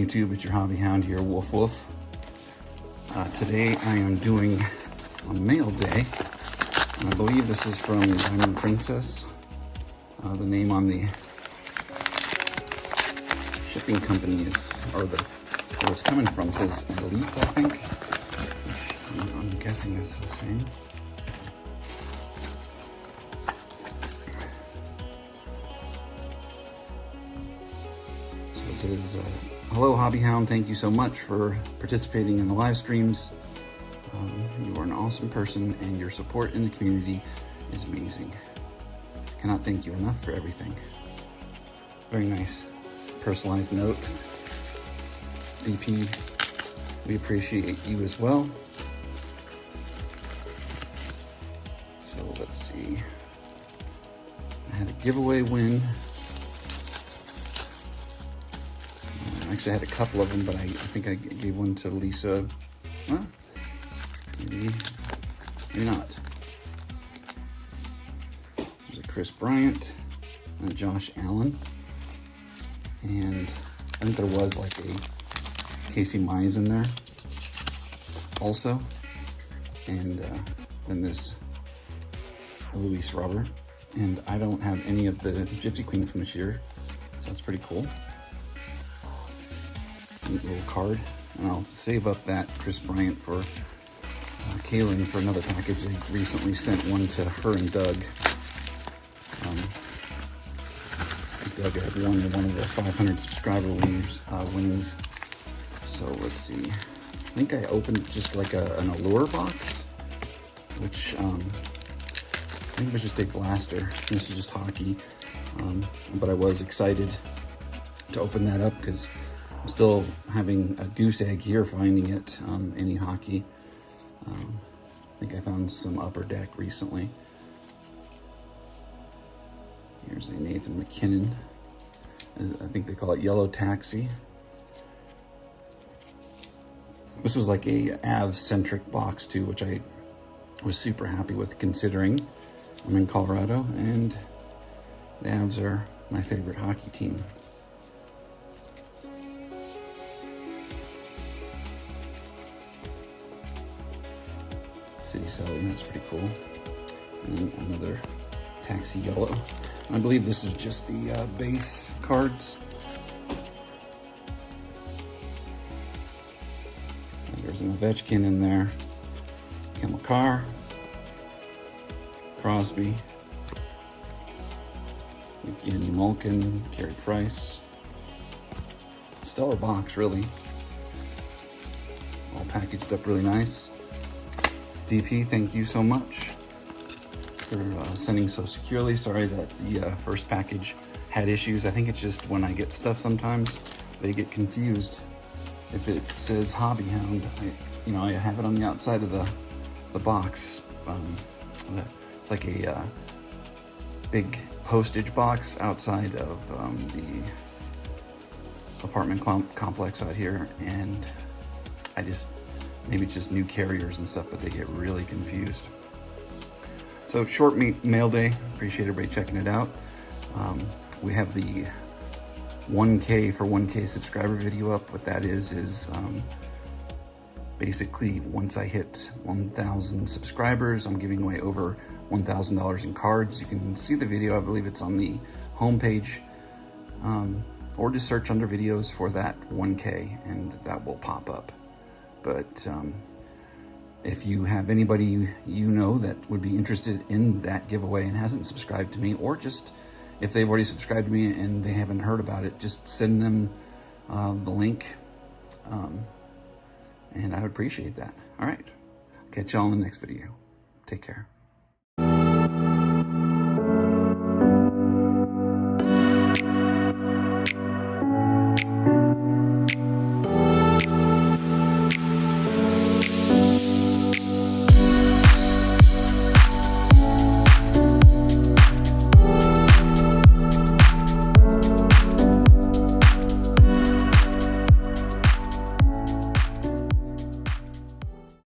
YouTube? It's your hobby hound here, Woof Woof. Today I am doing a mail day, and I believe this is from Diamond Princess. The name on the shipping company is, or where it's coming from says Elite, I think, which I'm guessing is the same. So it says, hello Hobby Hound, thank you so much for participating in the live streams. You are an awesome person and your support in the community is amazing. Cannot thank you enough for everything. Very nice personalized note. DP, we appreciate you as well. So let's see. I had a giveaway win. Actually, I had a couple of them, but I think I gave one to Lisa. Well, maybe not. There's a Chris Bryant and a Josh Allen. And I think there was like a Casey Mize in there also. And then this Luis Rubber. And I don't have any of the Gypsy Queen from this year, so that's pretty cool. Neat little card. And I'll save up that Chris Bryant for Kaylin for another package. I recently sent one to her and Doug. Doug had won one of the 500 subscriber winnings. So let's see. I think I opened just like an allure box, which I think it was just a blaster. This is just hockey, but I was excited to open that up because I'm still having a goose egg here finding it, any hockey. I think I found some Upper Deck recently. Here's a Nathan McKinnon. I think they call it Yellow Taxi. This was like a Avs-centric box too, which I was super happy with considering I'm in Colorado and the Avs are my favorite hockey team. City Selling, that's pretty cool. And then another Taxi Yellow. I believe this is just the base cards. And there's an Ovechkin in there. Kemel Carr. Crosby. Evgeny Malkin. Carey Price. Stellar box, really. All packaged up really nice. DP, thank you so much for sending so securely. Sorry that the first package had issues. I think it's just when I get stuff sometimes they get confused. If it says Hobby Hound, I have it on the outside of the box. It's like a big postage box outside of the apartment complex out here, and maybe it's just new carriers and stuff, but they get really confused. So short mail day. Appreciate everybody checking it out. We have the 1K for 1K subscriber video up. What that is basically once I hit 1,000 subscribers, I'm giving away over $1,000 in cards. You can see the video. I believe it's on the homepage, or just search under videos for that 1K and that will pop up. But if you have anybody you know that would be interested in that giveaway and hasn't subscribed to me, or just if they've already subscribed to me and they haven't heard about it, just send them the link, and I would appreciate that. All right, catch y'all in the next video. Take care.